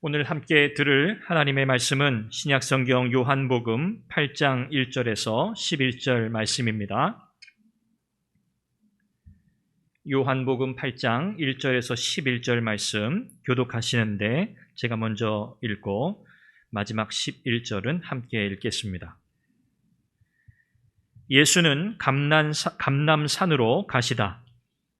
오늘 함께 들을 하나님의 말씀은 신약성경 요한복음 8장 1절에서 11절 말씀입니다. 요한복음 8장 1절에서 11절 말씀 교독하시는데 제가 먼저 읽고 마지막 11절은 함께 읽겠습니다. 예수는 감람산으로 가시다.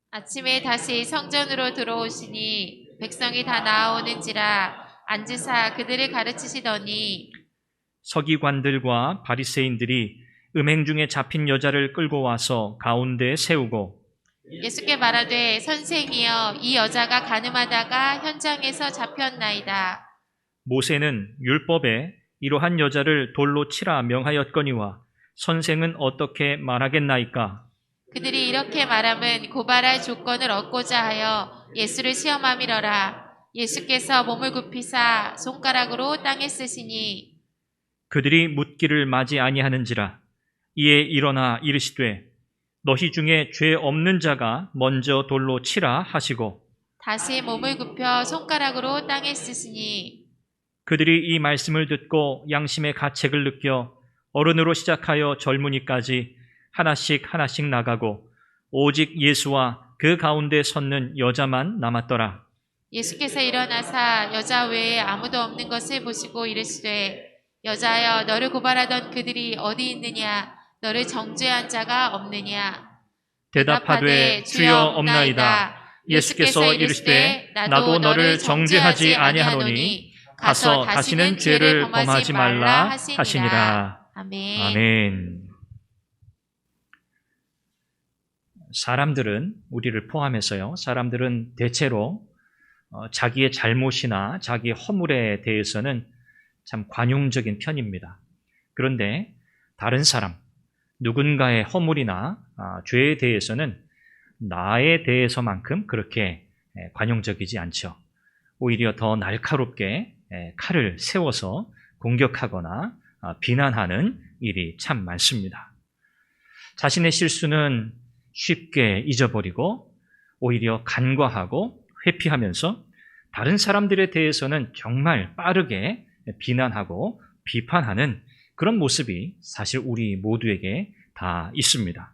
아침에 다시 성전으로 들어오시니 백성이 다 나아오는지라 앉으사 그들을 가르치시더니 서기관들과 바리새인들이 음행 중에 잡힌 여자를 끌고 와서 가운데에 세우고 예수께 말하되 선생이여 이 여자가 간음하다가 현장에서 잡혔나이다. 모세는 율법에 이러한 여자를 돌로 치라 명하였거니와 선생은 어떻게 말하겠나이까? 그들이 이렇게 말함은 고발할 조건을 얻고자 하여 예수를 시험함이러라. 예수께서 몸을 굽히사 손가락으로 땅에 쓰시니 그들이 묻기를 마지 아니하는지라. 이에 일어나 이르시되 너희 중에 죄 없는 자가 먼저 돌로 치라 하시고 다시 몸을 굽혀 손가락으로 땅에 쓰시니 그들이 이 말씀을 듣고 양심의 가책을 느껴 어른으로 시작하여 젊은이까지 하나씩 나가고 오직 예수와 그 가운데 섰는 여자만 남았더라. 예수께서 일어나사 여자 외에 아무도 없는 것을 보시고 이르시되 여자여 너를 고발하던 그들이 어디 있느냐? 너를 정죄한 자가 없느냐? 대답하되 주여 없나이다. 예수께서 이르시되 나도 너를 정죄하지 아니하노니 가서 다시는 죄를 범하지 말라 하시니라. 아멘. 아멘. 사람들은 우리를 포함해서요. 사람들은 대체로 자기의 잘못이나 자기의 허물에 대해서는 참 관용적인 편입니다. 그런데 다른 사람, 누군가의 허물이나 죄에 대해서는 나에 대해서만큼 그렇게 관용적이지 않죠. 오히려 더 날카롭게 칼을 세워서 공격하거나 비난하는 일이 참 많습니다. 자신의 실수는 쉽게 잊어버리고 오히려 간과하고 회피하면서 다른 사람들에 대해서는 정말 빠르게 비난하고 비판하는 그런 모습이 사실 우리 모두에게 다 있습니다.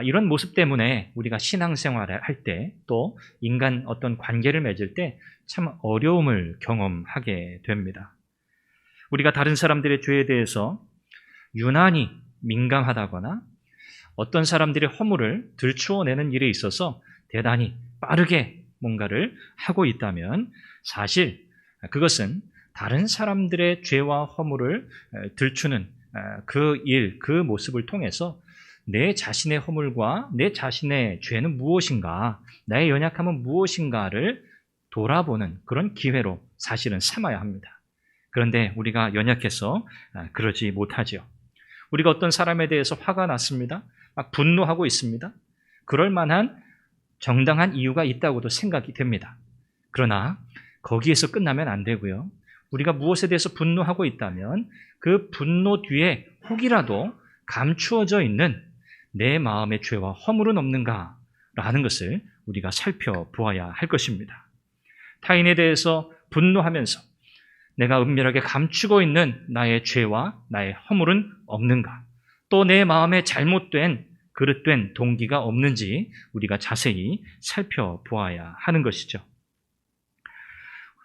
이런 모습 때문에 우리가 신앙생활을 할 때 또 인간 어떤 관계를 맺을 때 참 어려움을 경험하게 됩니다. 우리가 다른 사람들의 죄에 대해서 유난히 민감하다거나 어떤 사람들의 허물을 들추어내는 일에 있어서 대단히 빠르게 뭔가를 하고 있다면 사실 그것은 다른 사람들의 죄와 허물을 들추는 그 일, 그 모습을 통해서 내 자신의 허물과 내 자신의 죄는 무엇인가, 나의 연약함은 무엇인가를 돌아보는 그런 기회로 사실은 삼아야 합니다. 그런데 우리가 연약해서 그러지 못하죠. 우리가 어떤 사람에 대해서 화가 났습니다. 막 분노하고 있습니다. 그럴 만한 정당한 이유가 있다고도 생각이 됩니다. 그러나 거기에서 끝나면 안 되고요. 우리가 무엇에 대해서 분노하고 있다면 그 분노 뒤에 혹이라도 감추어져 있는 내 마음의 죄와 허물은 없는가라는 것을 우리가 살펴보아야 할 것입니다. 타인에 대해서 분노하면서 내가 은밀하게 감추고 있는 나의 죄와 나의 허물은 없는가? 또 내 마음에 잘못된 그릇된 동기가 없는지 우리가 자세히 살펴보아야 하는 것이죠.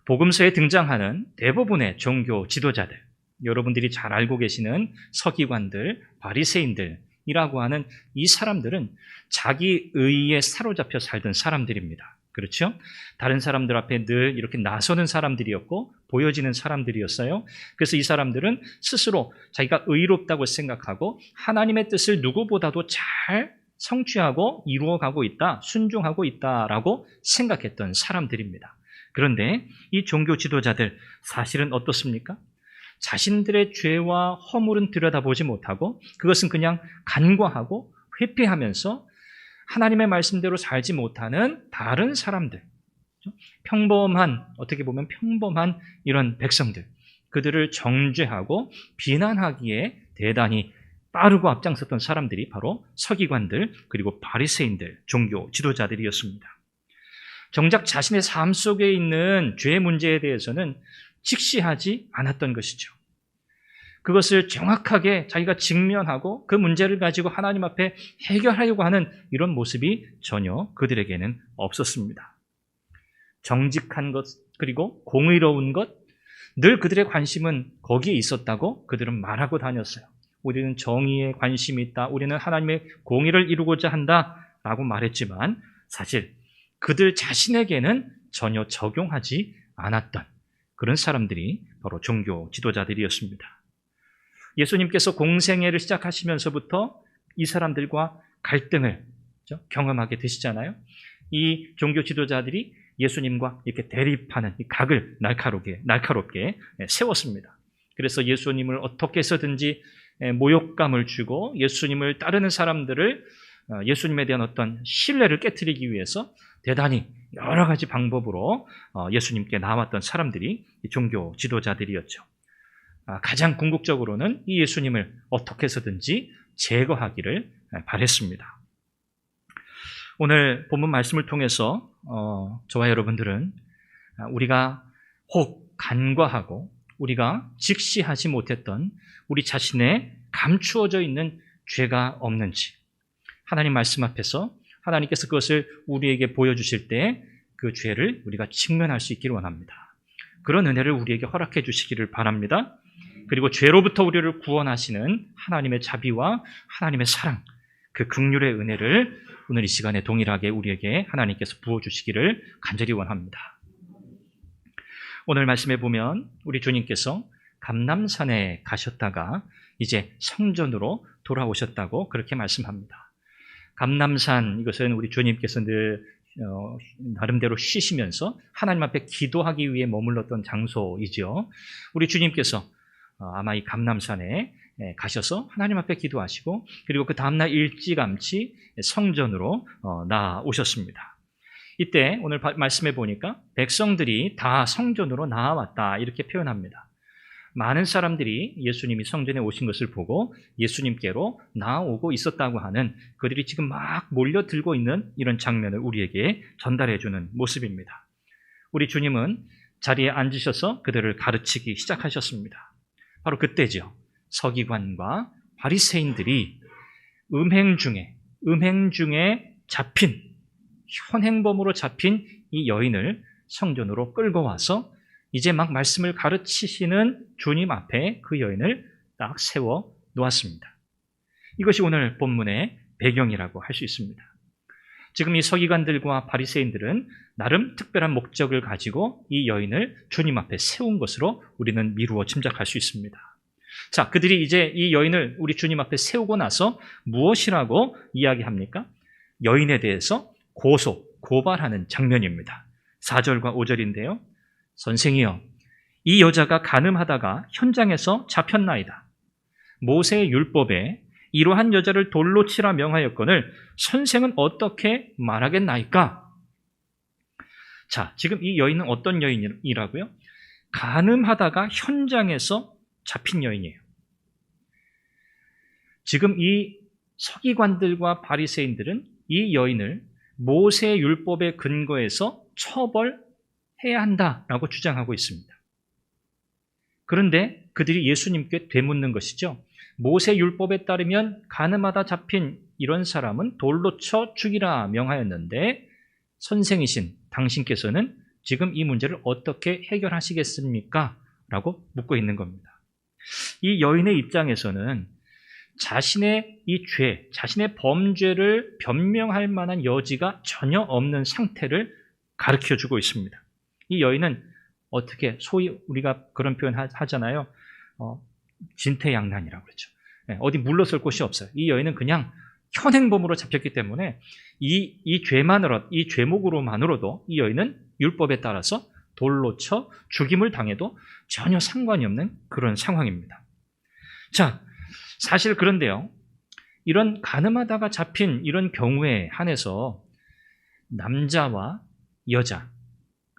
복음서에 등장하는 대부분의 종교 지도자들, 여러분들이 잘 알고 계시는 서기관들, 바리새인들이라고 하는 이 사람들은 자기 의에 사로잡혀 살던 사람들입니다. 그렇죠? 다른 사람들 앞에 늘 이렇게 나서는 사람들이었고 보여지는 사람들이었어요. 그래서 이 사람들은 스스로 자기가 의롭다고 생각하고 하나님의 뜻을 누구보다도 잘 성취하고 이루어가고 있다, 순종하고 있다라고 생각했던 사람들입니다. 그런데 이 종교 지도자들 사실은 어떻습니까? 자신들의 죄와 허물은 들여다보지 못하고 그것은 그냥 간과하고 회피하면서 하나님의 말씀대로 살지 못하는 다른 사람들, 평범한, 어떻게 보면 평범한 이런 백성들, 그들을 정죄하고 비난하기에 대단히 빠르고 앞장섰던 사람들이 바로 서기관들 그리고 바리새인들, 종교 지도자들이었습니다. 정작 자신의 삶 속에 있는 죄의 문제에 대해서는 직시하지 않았던 것이죠. 그것을 정확하게 자기가 직면하고 그 문제를 가지고 하나님 앞에 해결하려고 하는 이런 모습이 전혀 그들에게는 없었습니다. 정직한 것, 그리고 공의로운 것, 늘 그들의 관심은 거기에 있었다고 그들은 말하고 다녔어요. 우리는 정의에 관심이 있다, 우리는 하나님의 공의를 이루고자 한다라고 말했지만 사실 그들 자신에게는 전혀 적용하지 않았던 그런 사람들이 바로 종교 지도자들이었습니다. 예수님께서 공생애를 시작하시면서부터 이 사람들과 갈등을 경험하게 되시잖아요. 이 종교 지도자들이 예수님과 이렇게 대립하는 이 각을 날카롭게 세웠습니다. 그래서 예수님을 어떻게 해서든지 모욕감을 주고 예수님을 따르는 사람들을 예수님에 대한 어떤 신뢰를 깨트리기 위해서 대단히 여러 가지 방법으로 예수님께 나왔던 사람들이 종교 지도자들이었죠. 가장 궁극적으로는 이 예수님을 어떻게 해서든지 제거하기를 바랬습니다. 오늘 본문 말씀을 통해서 저와 여러분들은 우리가 혹 간과하고 우리가 직시하지 못했던 우리 자신의 감추어져 있는 죄가 없는지 하나님 말씀 앞에서 하나님께서 그것을 우리에게 보여주실 때 그 죄를 우리가 직면할 수 있기를 원합니다. 그런 은혜를 우리에게 허락해 주시기를 바랍니다. 그리고 죄로부터 우리를 구원하시는 하나님의 자비와 하나님의 사랑, 그 긍휼의 은혜를 오늘 이 시간에 동일하게 우리에게 하나님께서 부어주시기를 간절히 원합니다. 오늘 말씀에 보면 우리 주님께서 감람산에 가셨다가 이제 성전으로 돌아오셨다고 그렇게 말씀합니다. 감람산, 이것은 우리 주님께서 늘 나름대로 쉬시면서 하나님 앞에 기도하기 위해 머물렀던 장소이죠. 우리 주님께서 아마 이 감람산에 가셔서 하나님 앞에 기도하시고 그리고 그 다음날 일찌감치 성전으로 나아오셨습니다. 이때 오늘 말씀해 보니까 백성들이 다 성전으로 나아왔다 이렇게 표현합니다. 많은 사람들이 예수님이 성전에 오신 것을 보고 예수님께로 나아오고 있었다고 하는 그들이 지금 막 몰려들고 있는 이런 장면을 우리에게 전달해 주는 모습입니다. 우리 주님은 자리에 앉으셔서 그들을 가르치기 시작하셨습니다. 바로 그때죠. 서기관과 바리새인들이 음행 중에 잡힌 현행범으로 잡힌 이 여인을 성전으로 끌고 와서 이제 막 말씀을 가르치시는 주님 앞에 그 여인을 딱 세워 놓았습니다. 이것이 오늘 본문의 배경이라고 할 수 있습니다. 지금 이 서기관들과 바리새인들은 나름 특별한 목적을 가지고 이 여인을 주님 앞에 세운 것으로 우리는 미루어 짐작할 수 있습니다. 자, 그들이 이제 이 여인을 우리 주님 앞에 세우고 나서 무엇이라고 이야기합니까? 여인에 대해서 고발하는 장면입니다. 4절과 5절인데요. 선생이여, 이 여자가 간음하다가 현장에서 잡혔나이다. 모세의 율법에 이러한 여자를 돌로 치라 명하였거늘 선생은 어떻게 말하겠나이까? 자, 지금 이 여인은 어떤 여인이라고요? 간음하다가 현장에서 잡힌 여인이에요. 지금 이 서기관들과 바리새인들은 이 여인을 모세의 율법에 근거해서 처벌해야 한다라고 주장하고 있습니다. 그런데 그들이 예수님께 되묻는 것이죠. 모세 율법에 따르면 간음하다 잡힌 이런 사람은 돌로 쳐 죽이라 명하였는데 선생이신 당신께서는 지금 이 문제를 어떻게 해결하시겠습니까? 라고 묻고 있는 겁니다. 이 여인의 입장에서는 자신의 이 죄, 자신의 범죄를 변명할 만한 여지가 전혀 없는 상태를 가르쳐주고 있습니다. 이 여인은 어떻게 소위 우리가 그런 표현 하잖아요. 진퇴양난이라고 그러죠. 어디 물러설 곳이 없어요. 이 여인은 그냥 현행범으로 잡혔기 때문에 이 죄목으로만으로도 이 여인은 율법에 따라서 돌로 쳐 죽임을 당해도 전혀 상관이 없는 그런 상황입니다. 자, 사실 그런데요. 이런 간음하다가 잡힌 이런 경우에 한해서 남자와 여자,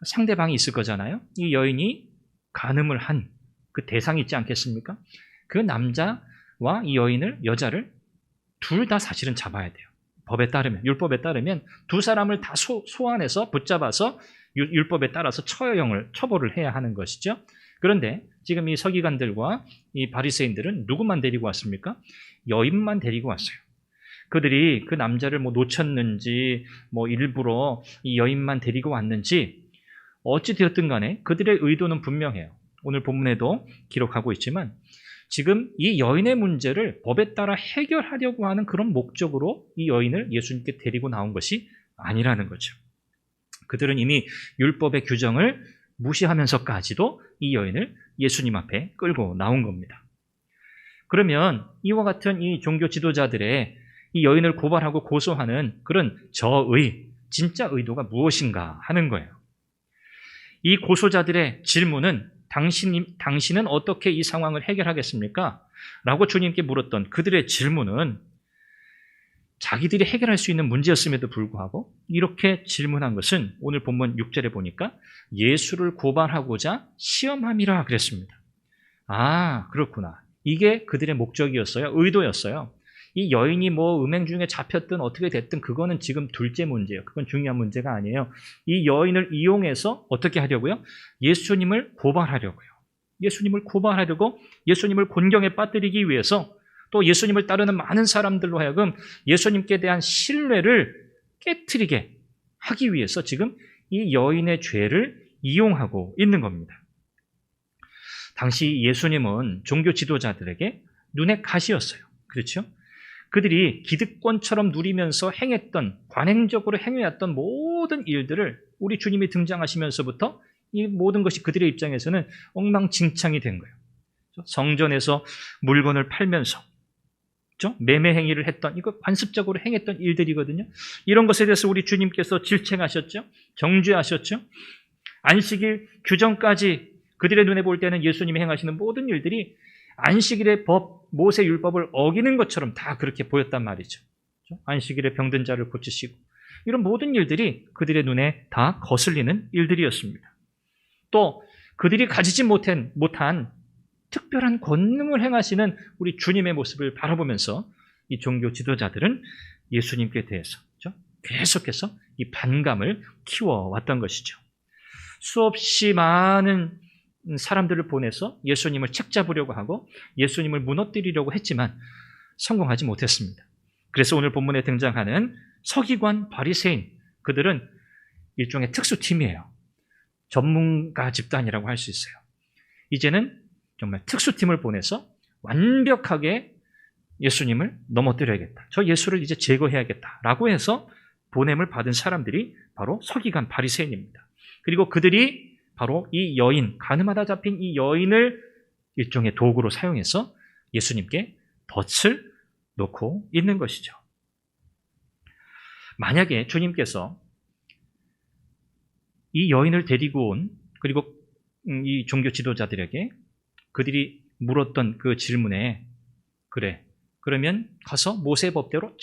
상대방이 있을 거잖아요. 이 여인이 간음을 한 그 대상이 있지 않겠습니까? 그 남자와 이 여자를 둘 다 사실은 잡아야 돼요. 법에 따르면, 율법에 따르면 두 사람을 다 소환해서 붙잡아서 율법에 따라서 처벌을 해야 하는 것이죠. 그런데 지금 이 서기관들과 이 바리새인들은 누구만 데리고 왔습니까? 여인만 데리고 왔어요. 그들이 그 남자를 뭐 놓쳤는지, 뭐 일부러 이 여인만 데리고 왔는지, 어찌 되었든 간에 그들의 의도는 분명해요. 오늘 본문에도 기록하고 있지만 지금 이 여인의 문제를 법에 따라 해결하려고 하는 그런 목적으로 이 여인을 예수님께 데리고 나온 것이 아니라는 거죠. 그들은 이미 율법의 규정을 무시하면서까지도 이 여인을 예수님 앞에 끌고 나온 겁니다. 그러면 이와 같은 이 종교 지도자들의 이 여인을 고발하고 고소하는 그런 진짜 의도가 무엇인가 하는 거예요. 이 고소자들의 질문은 당신은 어떻게 이 상황을 해결하겠습니까? 라고 주님께 물었던 그들의 질문은 자기들이 해결할 수 있는 문제였음에도 불구하고 이렇게 질문한 것은 오늘 본문 6절에 보니까 예수를 고발하고자 시험함이라 그랬습니다. 아, 그렇구나. 이게 그들의 목적이었어요. 의도였어요. 이 여인이 뭐 음행 중에 잡혔든 어떻게 됐든 그거는 지금 둘째 문제예요. 그건 중요한 문제가 아니에요. 이 여인을 이용해서 어떻게 하려고요? 예수님을 고발하려고요. 예수님을 고발하려고 예수님을 곤경에 빠뜨리기 위해서 또 예수님을 따르는 많은 사람들로 하여금 예수님께 대한 신뢰를 깨트리게 하기 위해서 지금 이 여인의 죄를 이용하고 있는 겁니다. 당시 예수님은 종교 지도자들에게 눈의 가시였어요. 그렇죠? 그들이 기득권처럼 누리면서 관행적으로 행해왔던 모든 일들을 우리 주님이 등장하시면서부터 이 모든 것이 그들의 입장에서는 엉망진창이 된 거예요. 성전에서 물건을 팔면서 매매 행위를 했던, 이거 관습적으로 행했던 일들이거든요. 이런 것에 대해서 우리 주님께서 질책하셨죠. 정죄하셨죠. 안식일 규정까지 그들의 눈에 볼 때는 예수님이 행하시는 모든 일들이 안식일의 법, 모세 율법을 어기는 것처럼 다 그렇게 보였단 말이죠. 안식일에 병든 자를 고치시고 이런 모든 일들이 그들의 눈에 다 거슬리는 일들이었습니다. 또 그들이 가지지 못한 특별한 권능을 행하시는 우리 주님의 모습을 바라보면서 이 종교 지도자들은 예수님께 대해서 계속해서 이 반감을 키워왔던 것이죠. 수없이 많은 사람들을 보내서 예수님을 책잡으려고 하고 예수님을 무너뜨리려고 했지만 성공하지 못했습니다. 그래서 오늘 본문에 등장하는 서기관, 바리새인, 그들은 일종의 특수팀이에요. 전문가 집단이라고 할 수 있어요. 이제는 정말 특수팀을 보내서 완벽하게 예수님을 넘어뜨려야겠다. 저 예수를 이제 제거해야겠다라고 해서 보냄을 받은 사람들이 바로 서기관, 바리새인입니다. 그리고 그들이 바로 이 여인, 가늠하다 잡힌 이 여인을 일종의 도구로 사용해서 예수님께 덫을 놓고 있는 것이죠. 만약에 주님께서 이 여인을 데리고 온, 그리고 이 종교 지도자들에게 그들이 물었던 그 질문에 그래, 그러면 가서 모세 법대로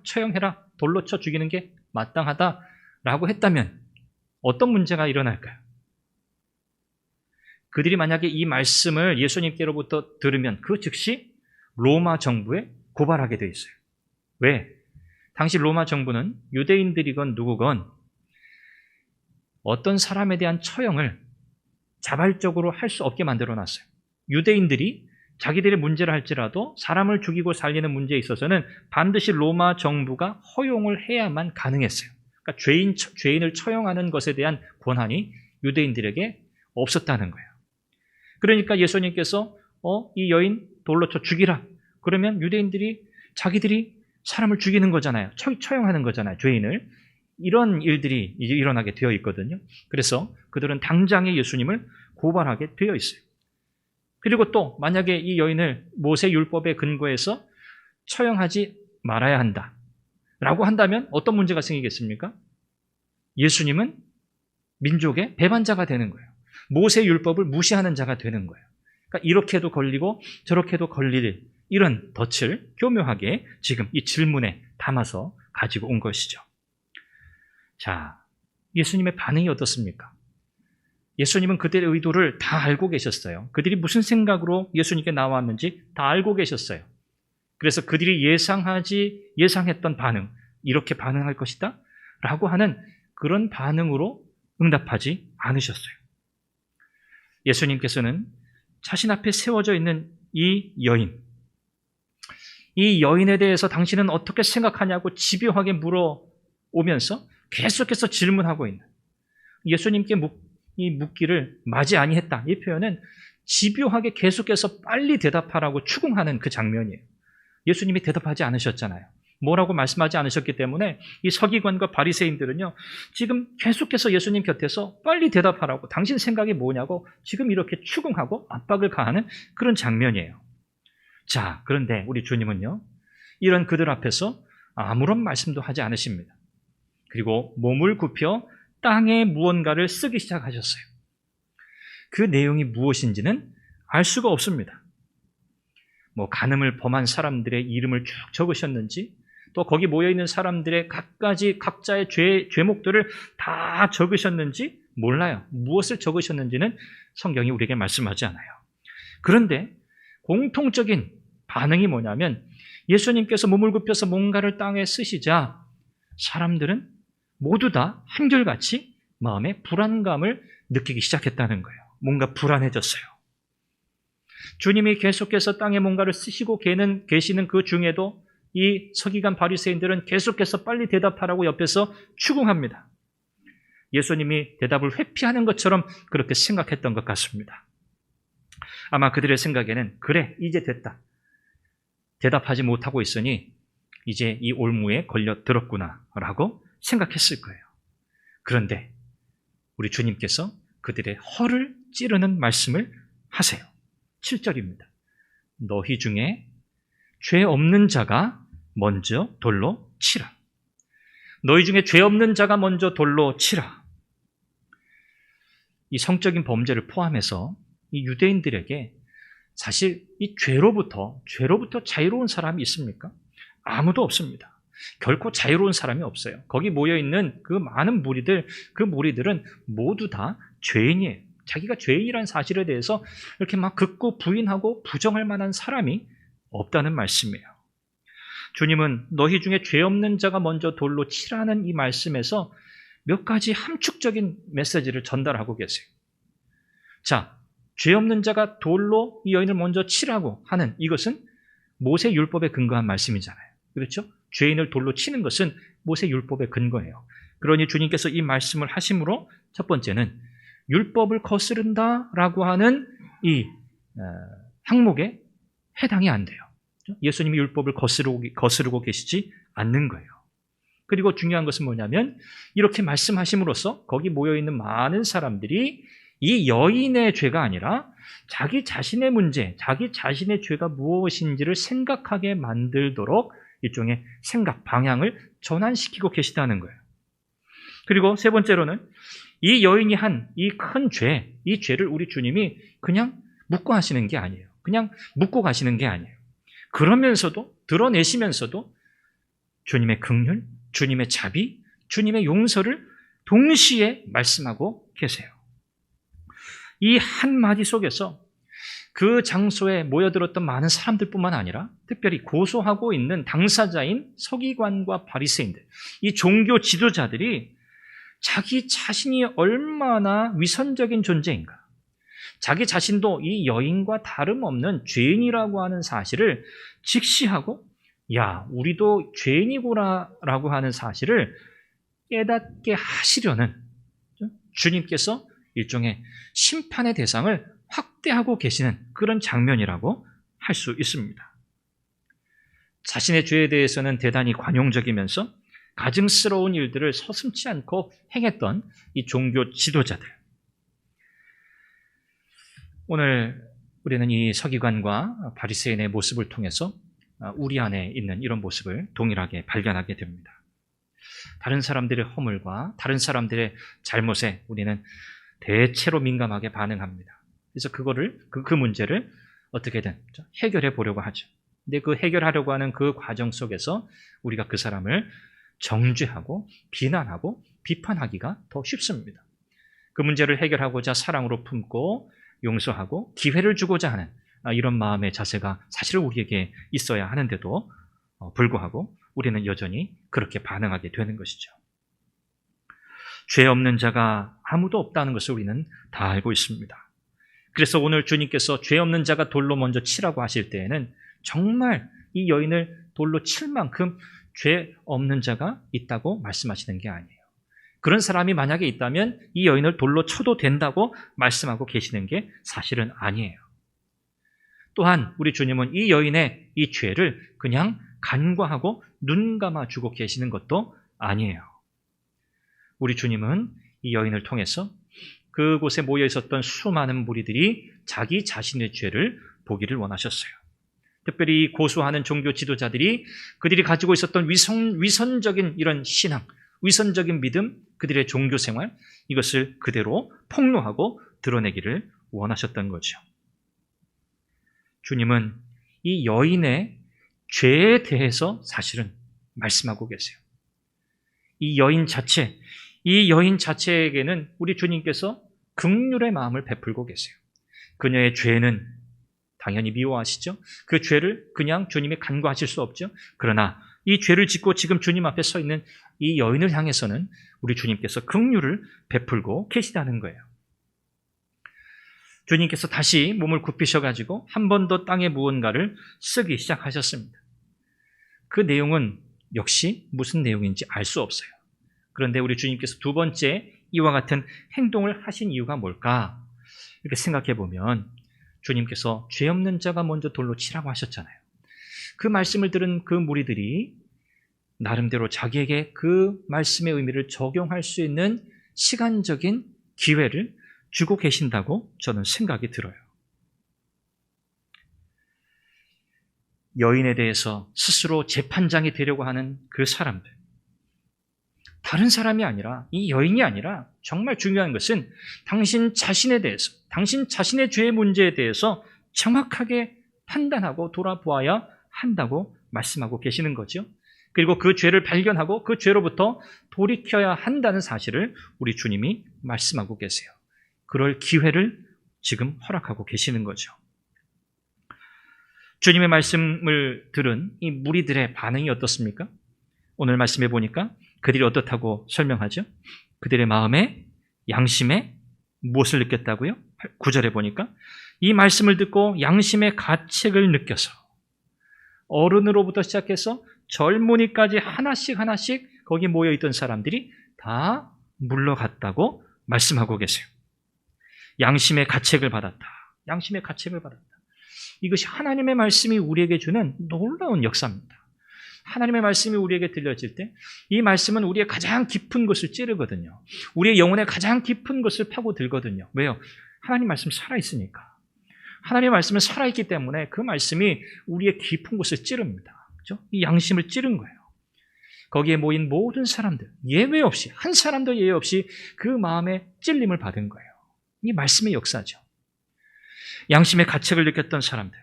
처형해라, 돌로 쳐 죽이는 게 마땅하다라고 했다면 어떤 문제가 일어날까요? 그들이 만약에 이 말씀을 예수님께로부터 들으면 그 즉시 로마 정부에 고발하게 돼 있어요. 왜? 당시 로마 정부는 유대인들이건 누구건 어떤 사람에 대한 처형을 자발적으로 할 수 없게 만들어놨어요. 유대인들이 자기들의 문제를 할지라도 사람을 죽이고 살리는 문제에 있어서는 반드시 로마 정부가 허용을 해야만 가능했어요. 그러니까 죄인을 처형하는 것에 대한 권한이 유대인들에게 없었다는 거예요. 그러니까 예수님께서 이 여인 돌로 쳐 죽이라. 그러면 유대인들이 자기들이 사람을 죽이는 거잖아요. 처형하는 거잖아요. 죄인을. 이런 일들이 이제 일어나게 되어 있거든요. 그래서 그들은 당장에 예수님을 고발하게 되어 있어요. 그리고 또 만약에 이 여인을 모세 율법에 근거해서 처형하지 말아야 한다라고 한다면 어떤 문제가 생기겠습니까? 예수님은 민족의 배반자가 되는 거예요. 모세 율법을 무시하는 자가 되는 거예요. 그러니까 이렇게도 걸리고 저렇게도 걸릴 이런 덫을 교묘하게 지금 이 질문에 담아서 가지고 온 것이죠. 자, 예수님의 반응이 어떻습니까? 예수님은 그들의 의도를 다 알고 계셨어요. 그들이 무슨 생각으로 예수님께 나왔는지 다 알고 계셨어요. 그래서 그들이 예상했던 반응, 이렇게 반응할 것이다 라고 하는 그런 반응으로 응답하지 않으셨어요. 예수님께서는 자신 앞에 세워져 있는 이 여인에 대해서 당신은 어떻게 생각하냐고 집요하게 물어오면서 계속해서 질문하고 있는, 예수님께 이 묻기를 맞이 아니했다, 이 표현은 집요하게 계속해서 빨리 대답하라고 추궁하는 그 장면이에요. 예수님이 대답하지 않으셨잖아요. 뭐라고 말씀하지 않으셨기 때문에 이 서기관과 바리새인들은요, 지금 계속해서 예수님 곁에서 빨리 대답하라고, 당신 생각이 뭐냐고 지금 이렇게 추궁하고 압박을 가하는 그런 장면이에요. 자, 그런데 우리 주님은요, 이런 그들 앞에서 아무런 말씀도 하지 않으십니다. 그리고 몸을 굽혀 땅에 무언가를 쓰기 시작하셨어요. 그 내용이 무엇인지는 알 수가 없습니다. 간음을 범한 사람들의 이름을 쭉 적으셨는지, 또 거기 모여있는 사람들의 각자의 죄목들을 다 적으셨는지 몰라요. 무엇을 적으셨는지는 성경이 우리에게 말씀하지 않아요. 그런데 공통적인 반응이 뭐냐면, 예수님께서 몸을 굽혀서 뭔가를 땅에 쓰시자 사람들은 모두 다 한결같이 마음에 불안감을 느끼기 시작했다는 거예요. 뭔가 불안해졌어요. 주님이 계속해서 땅에 뭔가를 쓰시고 계시는 그 중에도 이 서기관 바리새인들은 계속해서 빨리 대답하라고 옆에서 추궁합니다. 예수님이 대답을 회피하는 것처럼 그렇게 생각했던 것 같습니다. 아마 그들의 생각에는, 그래, 이제 됐다, 대답하지 못하고 있으니 이제 이 올무에 걸려들었구나 라고 생각했을 거예요. 그런데 우리 주님께서 그들의 허를 찌르는 말씀을 하세요. 7절입니다. 너희 중에 죄 없는 자가 먼저 돌로 치라. 너희 중에 죄 없는 자가 먼저 돌로 치라. 이 성적인 범죄를 포함해서 이 유대인들에게 사실 이 죄로부터 자유로운 사람이 있습니까? 아무도 없습니다. 결코 자유로운 사람이 없어요. 거기 모여있는 그 많은 그 무리들은 모두 다 죄인이에요. 자기가 죄인이라는 사실에 대해서 이렇게 막 극구 부인하고 부정할 만한 사람이 없다는 말씀이에요. 주님은 너희 중에 죄 없는 자가 먼저 돌로 치라는 이 말씀에서 몇 가지 함축적인 메시지를 전달하고 계세요. 자, 죄 없는 자가 돌로 이 여인을 먼저 치라고 하는 이것은 모세 율법에 근거한 말씀이잖아요. 그렇죠? 죄인을 돌로 치는 것은 모세 율법의 근거예요. 그러니 주님께서 이 말씀을 하심으로 첫 번째는 율법을 거스른다라고 하는 이 항목에 해당이 안 돼요. 예수님이 율법을 거스르고 계시지 않는 거예요. 그리고 중요한 것은 뭐냐면, 이렇게 말씀하심으로써 거기 모여있는 많은 사람들이 이 여인의 죄가 아니라 자기 자신의 문제, 자기 자신의 죄가 무엇인지를 생각하게 만들도록 일종의 생각 방향을 전환시키고 계시다는 거예요. 그리고 세 번째로는 이 여인이 한 이 큰 죄, 이 죄를 우리 주님이 그냥 묻고 하시는 게 아니에요. 그냥 묻고 가시는 게 아니에요. 그러면서도, 드러내시면서도 주님의 긍휼, 주님의 자비, 주님의 용서를 동시에 말씀하고 계세요. 이 한마디 속에서 그 장소에 모여들었던 많은 사람들뿐만 아니라 특별히 고소하고 있는 당사자인 서기관과 바리새인들, 이 종교 지도자들이 자기 자신이 얼마나 위선적인 존재인가, 자기 자신도 이 여인과 다름없는 죄인이라고 하는 사실을 직시하고, 야, 우리도 죄인이구나라고 하는 사실을 깨닫게 하시려는 주님께서 일종의 심판의 대상을 확대하고 계시는 그런 장면이라고 할 수 있습니다. 자신의 죄에 대해서는 대단히 관용적이면서 가증스러운 일들을 서슴지 않고 행했던 이 종교 지도자들. 오늘 우리는 이 서기관과 바리새인의 모습을 통해서 우리 안에 있는 이런 모습을 동일하게 발견하게 됩니다. 다른 사람들의 허물과 다른 사람들의 잘못에 우리는 대체로 민감하게 반응합니다. 그래서 그 문제를 어떻게든 해결해 보려고 하죠. 근데 그 해결하려고 하는 그 과정 속에서 우리가 그 사람을 정죄하고 비난하고 비판하기가 더 쉽습니다. 그 문제를 해결하고자 사랑으로 품고 용서하고 기회를 주고자 하는 이런 마음의 자세가 사실은 우리에게 있어야 하는데도 불구하고 우리는 여전히 그렇게 반응하게 되는 것이죠. 죄 없는 자가 아무도 없다는 것을 우리는 다 알고 있습니다. 그래서 오늘 주님께서 죄 없는 자가 돌로 먼저 치라고 하실 때에는 정말 이 여인을 돌로 칠 만큼 죄 없는 자가 있다고 말씀하시는 게 아니에요. 그런 사람이 만약에 있다면 이 여인을 돌로 쳐도 된다고 말씀하고 계시는 게 사실은 아니에요. 또한 우리 주님은 이 여인의 이 죄를 그냥 간과하고 눈 감아주고 계시는 것도 아니에요. 우리 주님은 이 여인을 통해서 그곳에 모여 있었던 수많은 무리들이 자기 자신의 죄를 보기를 원하셨어요. 특별히 고수하는 종교 지도자들이 그들이 가지고 있었던 위선적인 이런 신앙, 위선적인 믿음, 그들의 종교 생활, 이것을 그대로 폭로하고 드러내기를 원하셨던 거죠. 주님은 이 여인의 죄에 대해서 사실은 말씀하고 계세요. 이 여인 자체에게는 우리 주님께서 긍휼의 마음을 베풀고 계세요. 그녀의 죄는 당연히 미워하시죠. 그 죄를 그냥 주님이 간과하실 수 없죠. 그러나 이 죄를 짓고 지금 주님 앞에 서 있는 이 여인을 향해서는 우리 주님께서 긍휼을 베풀고 계시다는 거예요. 주님께서 다시 몸을 굽히셔가지고 한 번 더 땅에 무언가를 쓰기 시작하셨습니다. 그 내용은 역시 무슨 내용인지 알 수 없어요. 그런데 우리 주님께서 두 번째 이와 같은 행동을 하신 이유가 뭘까? 이렇게 생각해 보면 주님께서 죄 없는 자가 먼저 돌로 치라고 하셨잖아요. 그 말씀을 들은 그 무리들이 나름대로 자기에게 그 말씀의 의미를 적용할 수 있는 시간적인 기회를 주고 계신다고 저는 생각이 들어요. 여인에 대해서 스스로 재판장이 되려고 하는 그 사람들, 다른 사람이 아니라, 이 여인이 아니라 정말 중요한 것은 당신 자신에 대해서, 당신 자신의 죄의 문제에 대해서 정확하게 판단하고 돌아보아야 한다고 말씀하고 계시는 거죠. 그리고 그 죄를 발견하고 그 죄로부터 돌이켜야 한다는 사실을 우리 주님이 말씀하고 계세요. 그럴 기회를 지금 허락하고 계시는 거죠. 주님의 말씀을 들은 이 무리들의 반응이 어떻습니까? 오늘 말씀해 보니까 그들이 어떻다고 설명하죠? 그들의 마음에, 양심에 무엇을 느꼈다고요? 9절에 보니까 이 말씀을 듣고 양심의 가책을 느껴서 어른으로부터 시작해서 젊은이까지 하나씩 거기 모여있던 사람들이 다 물러갔다고 말씀하고 계세요. 양심의 가책을 받았다. 양심의 가책을 받았다. 이것이 하나님의 말씀이 우리에게 주는 놀라운 역사입니다. 하나님의 말씀이 우리에게 들려질 때 이 말씀은 우리의 가장 깊은 곳을 찌르거든요. 우리의 영혼의 가장 깊은 곳을 파고들거든요. 왜요? 하나님 말씀 살아있으니까. 하나님의 말씀은 살아있기 때문에 그 말씀이 우리의 깊은 곳을 찌릅니다. 그렇죠? 이 양심을 찌른 거예요. 거기에 모인 모든 사람들, 예외 없이, 한 사람도 예외 없이 그 마음에 찔림을 받은 거예요. 이 말씀의 역사죠. 양심의 가책을 느꼈던 사람들,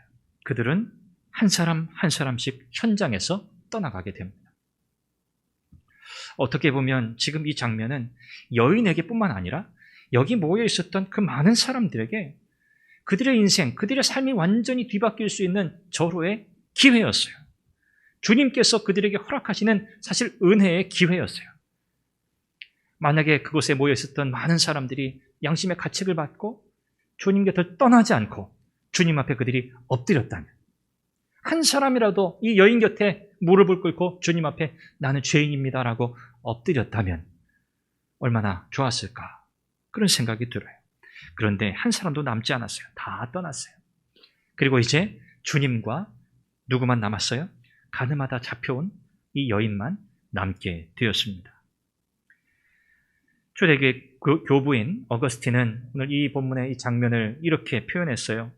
그들은 한 사람 한 사람씩 현장에서 떠나가게 됩니다. 어떻게 보면 지금 이 장면은 여인에게뿐만 아니라 여기 모여 있었던 그 많은 사람들에게 그들의 인생, 그들의 삶이 완전히 뒤바뀔 수 있는 절호의 기회였어요. 주님께서 그들에게 허락하시는 사실 은혜의 기회였어요. 만약에 그곳에 모여 있었던 많은 사람들이 양심의 가책을 받고 주님 곁을 떠나지 않고 주님 앞에 그들이 엎드렸다면, 한 사람이라도 이 여인 곁에 무릎을 꿇고 주님 앞에 나는 죄인입니다라고 엎드렸다면 얼마나 좋았을까, 그런 생각이 들어요. 그런데 한 사람도 남지 않았어요. 다 떠났어요. 그리고 이제 주님과 누구만 남았어요? 가늠하다 잡혀온 이 여인만 남게 되었습니다. 초대교회 교부인 어거스틴은 오늘 이 본문의 이 장면을 이렇게 표현했어요.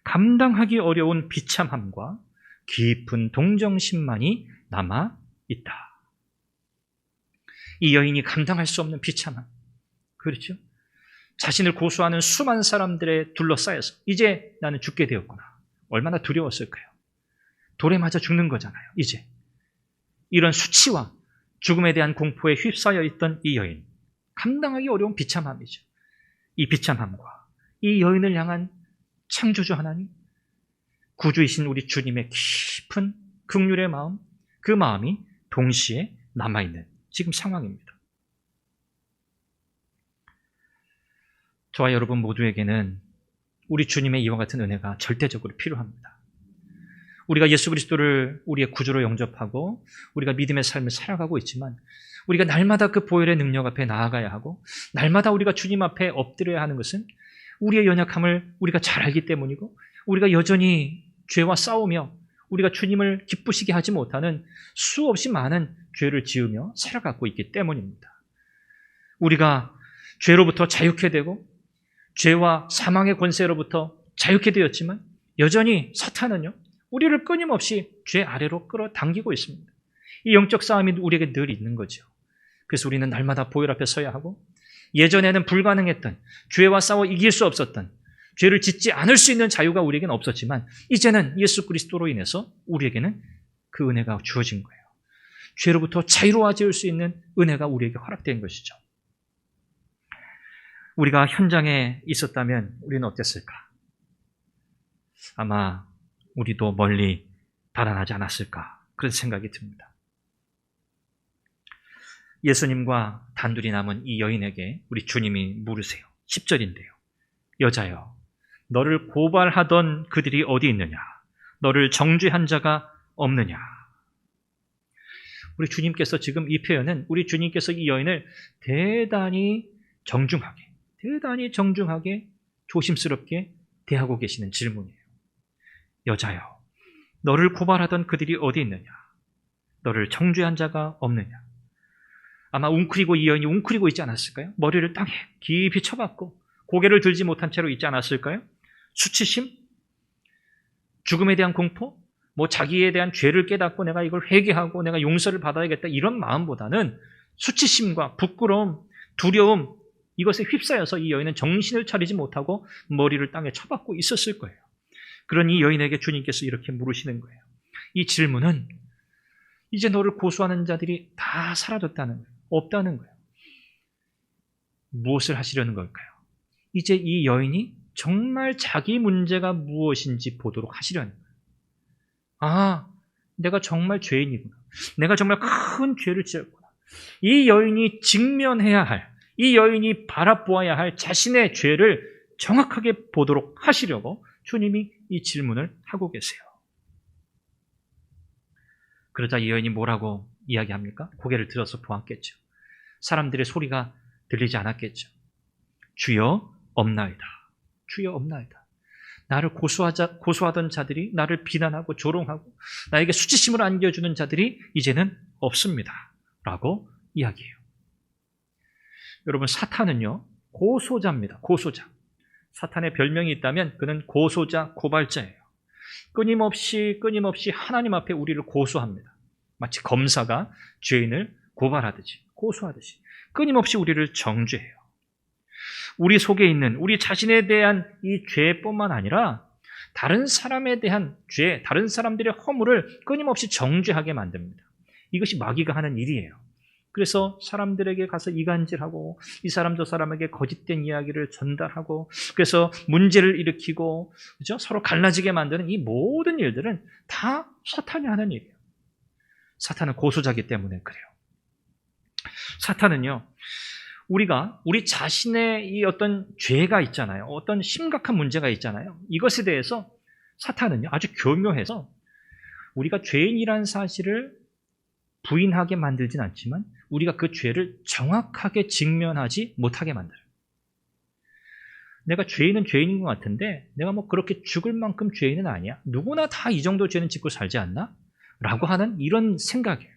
감당하기 어려운 비참함과 깊은 동정심만이 남아 있다. 이 여인이 감당할 수 없는 비참함, 그렇죠? 자신을 고소하는 수많은 사람들에 둘러싸여서 이제 나는 죽게 되었구나. 얼마나 두려웠을까요? 돌에 맞아 죽는 거잖아요. 이제 이런 수치와 죽음에 대한 공포에 휩싸여 있던 이 여인, 감당하기 어려운 비참함이죠. 이 비참함과 이 여인을 향한 창조주 하나님, 구주이신 우리 주님의 깊은 긍휼의 마음, 그 마음이 동시에 남아있는 지금 상황입니다. 저와 여러분 모두에게는 우리 주님의 이와 같은 은혜가 절대적으로 필요합니다. 우리가 예수 그리스도를 우리의 구주로 영접하고 우리가 믿음의 삶을 살아가고 있지만 우리가 날마다 그 보혈의 능력 앞에 나아가야 하고 날마다 우리가 주님 앞에 엎드려야 하는 것은 우리의 연약함을 우리가 잘 알기 때문이고 우리가 여전히 죄와 싸우며 우리가 주님을 기쁘시게 하지 못하는 수없이 많은 죄를 지으며 살아가고 있기 때문입니다. 우리가 죄로부터 자유케 되고 죄와 사망의 권세로부터 자유케 되었지만 여전히 사탄은요, 우리를 끊임없이 죄 아래로 끌어당기고 있습니다. 이 영적 싸움이 우리에게 늘 있는 거죠. 그래서 우리는 날마다 보혈 앞에 서야 하고 예전에는 불가능했던 죄와 싸워 이길 수 없었던 죄를 짓지 않을 수 있는 자유가 우리에게는 없었지만 이제는 예수 그리스도로 인해서 우리에게는 그 은혜가 주어진 거예요. 죄로부터 자유로워질 수 있는 은혜가 우리에게 허락된 것이죠. 우리가 현장에 있었다면 우리는 어땠을까? 아마 우리도 멀리 달아나지 않았을까? 그런 생각이 듭니다. 예수님과 단둘이 남은 이 여인에게 우리 주님이 물으세요. 10절인데요. 여자여, 너를 고발하던 그들이 어디 있느냐? 너를 정죄한 자가 없느냐? 우리 주님께서 지금 이 표현은 우리 주님께서 이 여인을 대단히 정중하게 조심스럽게 대하고 계시는 질문이에요. 여자여, 너를 고발하던 그들이 어디 있느냐? 너를 정죄한 자가 없느냐? 아마 이 여인이 웅크리고 있지 않았을까요? 머리를 땅에 깊이 쳐박고 고개를 들지 못한 채로 있지 않았을까요? 수치심? 죽음에 대한 공포? 자기에 대한 죄를 깨닫고 내가 이걸 회개하고 내가 용서를 받아야겠다 이런 마음보다는 수치심과 부끄러움, 두려움 이것에 휩싸여서 이 여인은 정신을 차리지 못하고 머리를 땅에 쳐박고 있었을 거예요. 그런 이 여인에게 주님께서 이렇게 물으시는 거예요. 이 질문은 이제 너를 고소하는 자들이 다 사라졌다는 거예요. 없다는 거예요. 무엇을 하시려는 걸까요? 이제 이 여인이 정말 자기 문제가 무엇인지 보도록 하시려는 거예요. 아, 내가 정말 죄인이구나. 내가 정말 큰 죄를 지었구나. 이 여인이 직면해야 할, 이 여인이 바라보아야 할 자신의 죄를 정확하게 보도록 하시려고 주님이 이 질문을 하고 계세요. 그러자 이 여인이 뭐라고 이야기합니까? 고개를 들어서 보았겠죠. 사람들의 소리가 들리지 않았겠죠. 주여 없나이다. 주여 없나이다. 나를 고소하던 자들이 나를 비난하고 조롱하고 나에게 수치심을 안겨주는 자들이 이제는 없습니다. 라고 이야기해요. 여러분, 사탄은요, 고소자입니다. 고소자. 사탄의 별명이 있다면 그는 고소자, 고발자예요. 끊임없이 하나님 앞에 우리를 고소합니다. 마치 검사가 죄인을 고발하듯이, 고소하듯이 끊임없이 우리를 정죄해요. 우리 속에 있는 우리 자신에 대한 이 죄뿐만 아니라 다른 사람에 대한 죄, 다른 사람들의 허물을 끊임없이 정죄하게 만듭니다. 이것이 마귀가 하는 일이에요. 그래서 사람들에게 가서 이간질하고 이 사람 저 사람에게 거짓된 이야기를 전달하고 그래서 문제를 일으키고 그렇죠? 서로 갈라지게 만드는 이 모든 일들은 다 사탄이 하는 일이에요. 사탄은 고소자이기 때문에 그래요. 사탄은요, 우리 자신의 이 어떤 죄가 있잖아요. 어떤 심각한 문제가 있잖아요. 이것에 대해서 사탄은요, 아주 교묘해서 우리가 죄인이라는 사실을 부인하게 만들진 않지만 우리가 그 죄를 정확하게 직면하지 못하게 만들어요. 내가 죄인은 죄인인 것 같은데 내가 그렇게 죽을 만큼 죄인은 아니야. 누구나 다 이 정도 죄는 짓고 살지 않나? 라고 하는 이런 생각이에요.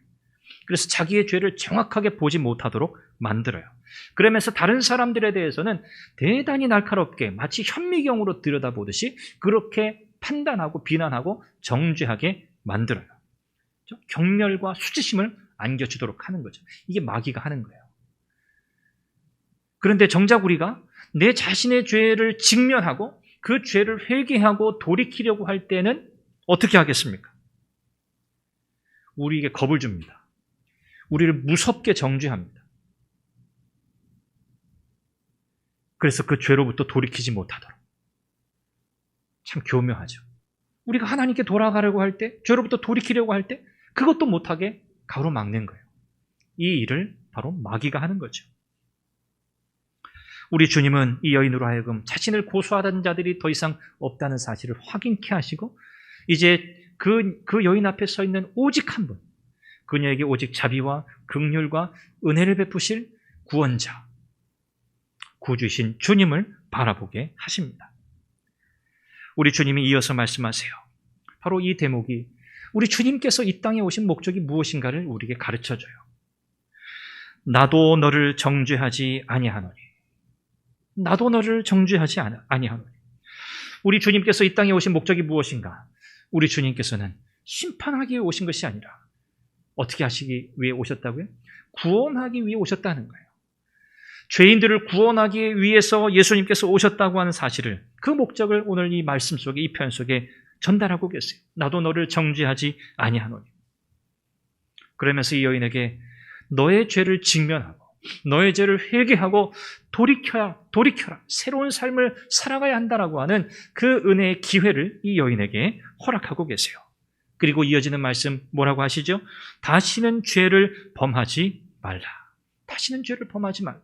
그래서 자기의 죄를 정확하게 보지 못하도록 만들어요. 그러면서 다른 사람들에 대해서는 대단히 날카롭게 마치 현미경으로 들여다보듯이 그렇게 판단하고 비난하고 정죄하게 만들어요. 경멸과 수치심을 안겨주도록 하는 거죠. 이게 마귀가 하는 거예요. 그런데 정작 우리가 내 자신의 죄를 직면하고 그 죄를 회개하고 돌이키려고 할 때는 어떻게 하겠습니까? 우리에게 겁을 줍니다. 우리를 무섭게 정죄합니다. 그래서 그 죄로부터 돌이키지 못하도록. 참 교묘하죠. 우리가 하나님께 돌아가려고 할 때, 죄로부터 돌이키려고 할 때 그것도 못하게 가로막는 거예요. 이 일을 바로 마귀가 하는 거죠. 우리 주님은 이 여인으로 하여금 자신을 고소하던 자들이 더 이상 없다는 사실을 확인케 하시고 이제 그 여인 앞에 서 있는 오직 한 분, 그녀에게 오직 자비와 긍휼과 은혜를 베푸실 구원자, 구주신 주님을 바라보게 하십니다. 우리 주님이 이어서 말씀하세요. 바로 이 대목이 우리 주님께서 이 땅에 오신 목적이 무엇인가를 우리에게 가르쳐줘요. 나도 너를 정죄하지 아니하노니. 나도 너를 정죄하지 아니하노니. 우리 주님께서 이 땅에 오신 목적이 무엇인가? 우리 주님께서는 심판하기 위해 오신 것이 아니라 어떻게 하시기 위해 오셨다고요? 구원하기 위해 오셨다는 거예요. 죄인들을 구원하기 위해서 예수님께서 오셨다고 하는 사실을, 그 목적을 오늘 이 말씀 속에, 이 편 속에 전달하고 계세요. 나도 너를 정죄하지 아니하노니. 그러면서 이 여인에게 너의 죄를 직면하고 너의 죄를 회개하고 돌이켜라. 새로운 삶을 살아가야 한다라고 하는 그 은혜의 기회를 이 여인에게 허락하고 계세요. 그리고 이어지는 말씀 뭐라고 하시죠? 다시는 죄를 범하지 말라. 다시는 죄를 범하지 말라.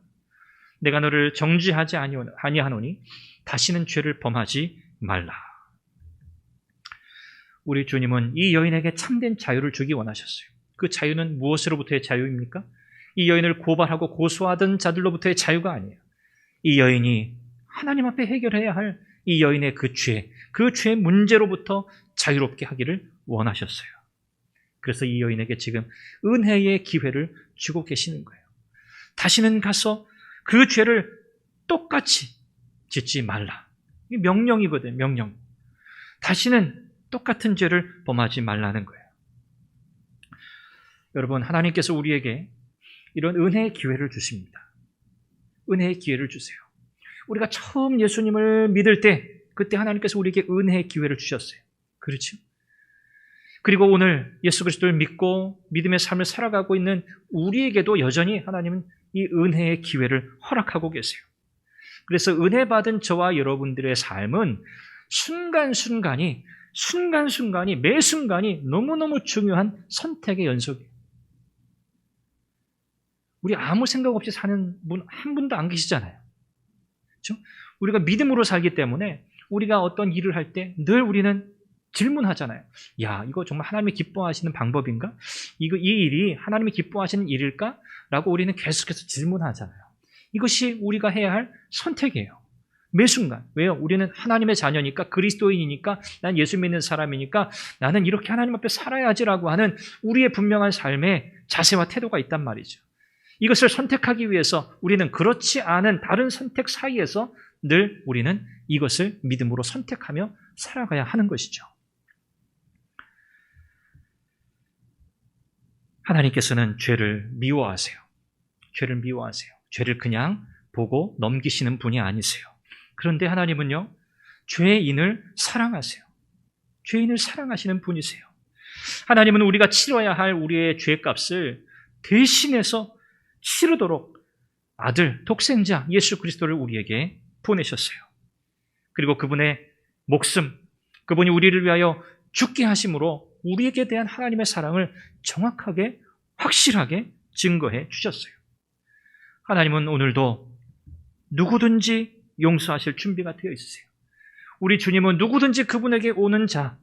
내가 너를 정죄하지 아니하노니 다시는 죄를 범하지 말라. 우리 주님은 이 여인에게 참된 자유를 주기 원하셨어요. 그 자유는 무엇으로부터의 자유입니까? 이 여인을 고발하고 고소하던 자들로부터의 자유가 아니에요. 이 여인이 하나님 앞에 해결해야 할 이 여인의 그 죄의 문제로부터 자유롭게 하기를 원하셨어요. 그래서 이 여인에게 지금 은혜의 기회를 주고 계시는 거예요. 다시는 가서 그 죄를 똑같이 짓지 말라. 이게 명령이거든요. 명령. 다시는 똑같은 죄를 범하지 말라는 거예요. 여러분, 하나님께서 우리에게 이런 은혜의 기회를 주십니다. 은혜의 기회를 주세요. 우리가 처음 예수님을 믿을 때 그때 하나님께서 우리에게 은혜의 기회를 주셨어요. 그렇죠? 그리고 오늘 예수 그리스도를 믿고 믿음의 삶을 살아가고 있는 우리에게도 여전히 하나님은 이 은혜의 기회를 허락하고 계세요. 그래서 은혜 받은 저와 여러분들의 삶은 순간순간이 매 순간이 너무너무 중요한 선택의 연속이에요. 우리 아무 생각 없이 사는 분 한 분도 안 계시잖아요. 그렇죠? 우리가 믿음으로 살기 때문에 우리가 어떤 일을 할 때 늘 우리는 질문하잖아요. 야, 이거 정말 하나님이 기뻐하시는 방법인가? 이 일이 하나님이 기뻐하시는 일일까? 라고 우리는 계속해서 질문하잖아요. 이것이 우리가 해야 할 선택이에요. 매 순간. 왜요? 우리는 하나님의 자녀니까, 그리스도인이니까, 난 예수 믿는 사람이니까 나는 이렇게 하나님 앞에 살아야지라고 하는 우리의 분명한 삶의 자세와 태도가 있단 말이죠. 이것을 선택하기 위해서 우리는 그렇지 않은 다른 선택 사이에서 늘 우리는 이것을 믿음으로 선택하며 살아가야 하는 것이죠. 하나님께서는 죄를 미워하세요. 죄를 미워하세요. 죄를 그냥 보고 넘기시는 분이 아니세요. 그런데 하나님은요, 죄인을 사랑하세요. 죄인을 사랑하시는 분이세요. 하나님은 우리가 치러야 할 우리의 죄값을 대신해서 치르도록 아들, 독생자 예수 그리스도를 우리에게 보내셨어요. 그리고 그분의 목숨, 그분이 우리를 위하여 죽게 하심으로 우리에게 대한 하나님의 사랑을 정확하게, 확실하게 증거해 주셨어요. 하나님은 오늘도 누구든지 용서하실 준비가 되어 있으세요. 우리 주님은 누구든지 그분에게 오는 자,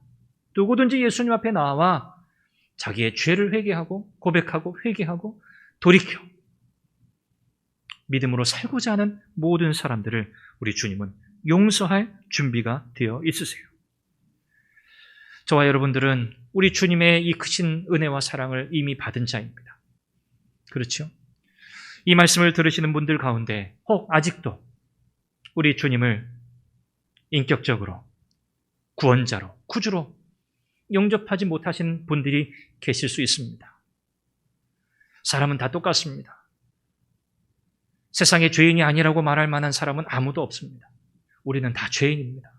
누구든지 예수님 앞에 나와 자기의 죄를 회개하고 고백하고 회개하고 돌이켜 믿음으로 살고자 하는 모든 사람들을 우리 주님은 용서할 준비가 되어 있으세요. 저와 여러분들은 우리 주님의 이 크신 은혜와 사랑을 이미 받은 자입니다. 그렇죠? 이 말씀을 들으시는 분들 가운데 혹 아직도 우리 주님을 인격적으로 구원자로, 구주로 영접하지 못하신 분들이 계실 수 있습니다. 사람은 다 똑같습니다. 세상에 죄인이 아니라고 말할 만한 사람은 아무도 없습니다. 우리는 다 죄인입니다.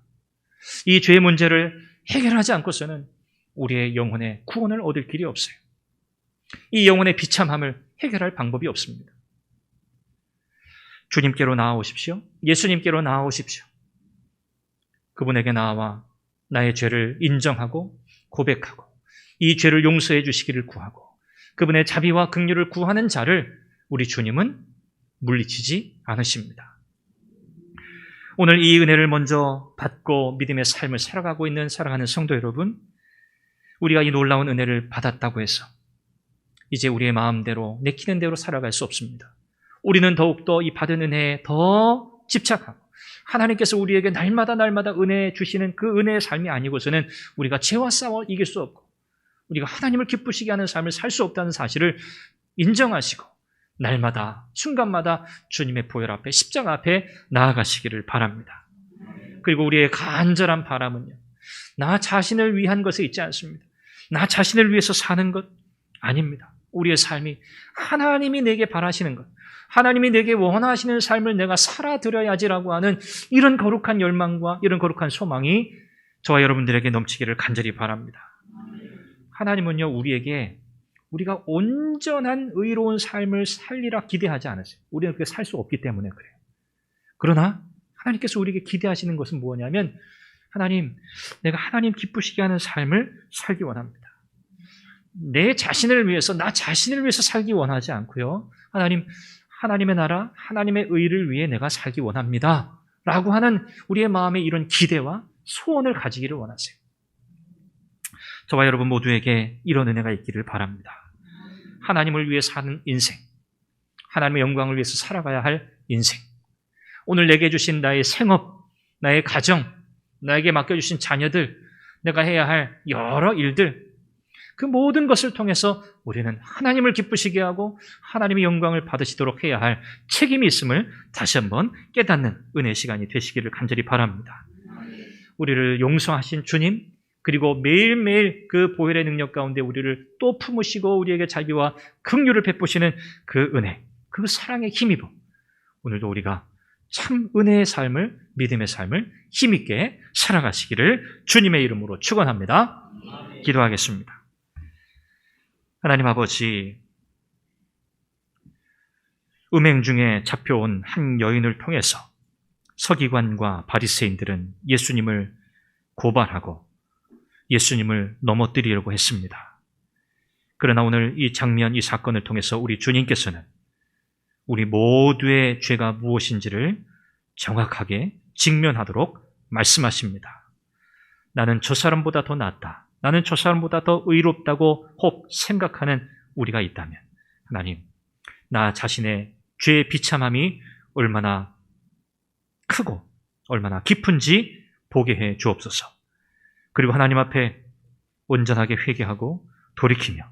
이 죄의 문제를 해결하지 않고서는 우리의 영혼의 구원을 얻을 길이 없어요. 이 영혼의 비참함을 해결할 방법이 없습니다. 주님께로 나아오십시오. 예수님께로 나아오십시오. 그분에게 나아와 나의 죄를 인정하고 고백하고 이 죄를 용서해 주시기를 구하고 그분의 자비와 긍휼을 구하는 자를 우리 주님은 물리치지 않으십니다. 오늘 이 은혜를 먼저 받고 믿음의 삶을 살아가고 있는 사랑하는 성도 여러분, 우리가 이 놀라운 은혜를 받았다고 해서 이제 우리의 마음대로 내키는 대로 살아갈 수 없습니다. 우리는 더욱더 이 받은 은혜에 더 집착하고 하나님께서 우리에게 날마다 은혜 주시는 그 은혜의 삶이 아니고서는 우리가 죄와 싸워 이길 수 없고 우리가 하나님을 기쁘시게 하는 삶을 살 수 없다는 사실을 인정하시고 날마다 순간마다 주님의 보혈 앞에 십자가 앞에 나아가시기를 바랍니다. 그리고 우리의 간절한 바람은요, 나 자신을 위한 것에 있지 않습니다. 나 자신을 위해서 사는 것 아닙니다. 우리의 삶이 하나님이 내게 바라시는 것, 하나님이 내게 원하시는 삶을 내가 살아드려야지라고 하는 이런 거룩한 열망과 이런 거룩한 소망이 저와 여러분들에게 넘치기를 간절히 바랍니다. 하나님은요, 우리에게 우리가 온전한 의로운 삶을 살리라 기대하지 않으세요. 우리는 그렇게 살 수 없기 때문에 그래요. 그러나 하나님께서 우리에게 기대하시는 것은 뭐냐면, 하나님, 내가 하나님 기쁘시게 하는 삶을 살기 원합니다. 내 자신을 위해서, 나 자신을 위해서 살기 원하지 않고요. 하나님, 하나님의 나라, 하나님의 의를 위해 내가 살기 원합니다. 라고 하는 우리의 마음에 이런 기대와 소원을 가지기를 원하세요. 저와 여러분 모두에게 이런 은혜가 있기를 바랍니다. 하나님을 위해 사는 인생, 하나님의 영광을 위해서 살아가야 할 인생, 오늘 내게 주신 나의 생업, 나의 가정, 나에게 맡겨주신 자녀들, 내가 해야 할 여러 일들, 그 모든 것을 통해서 우리는 하나님을 기쁘시게 하고 하나님의 영광을 받으시도록 해야 할 책임이 있음을 다시 한번 깨닫는 은혜의 시간이 되시기를 간절히 바랍니다. 우리를 용서하신 주님, 그리고 매일매일 그 보혈의 능력 가운데 우리를 또 품으시고 우리에게 자비와 긍휼을 베푸시는 그 은혜, 그 사랑에 힘입어 오늘도 우리가 참 은혜의 삶을, 믿음의 삶을 힘있게 살아가시기를 주님의 이름으로 축원합니다. 기도하겠습니다. 하나님 아버지, 음행 중에 잡혀온 한 여인을 통해서 서기관과 바리새인들은 예수님을 고발하고 예수님을 넘어뜨리려고 했습니다. 그러나 오늘 이 장면, 이 사건을 통해서 우리 주님께서는 우리 모두의 죄가 무엇인지를 정확하게 직면하도록 말씀하십니다. 나는 저 사람보다 더 낫다, 나는 저 사람보다 더 의롭다고 혹 생각하는 우리가 있다면 하나님, 나 자신의 죄의 비참함이 얼마나 크고 얼마나 깊은지 보게 해 주옵소서. 그리고 하나님 앞에 온전하게 회개하고 돌이키며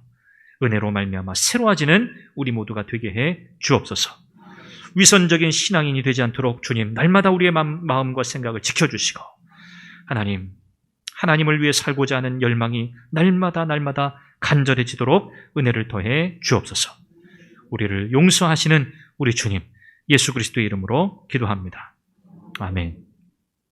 은혜로 말미암아 새로워지는 우리 모두가 되게 해 주옵소서. 위선적인 신앙인이 되지 않도록 주님, 날마다 우리의 마음과 생각을 지켜주시고 하나님, 하나님을 위해 살고자 하는 열망이 날마다 간절해지도록 은혜를 더해 주옵소서. 우리를 용서하시는 우리 주님 예수 그리스도의 이름으로 기도합니다. 아멘.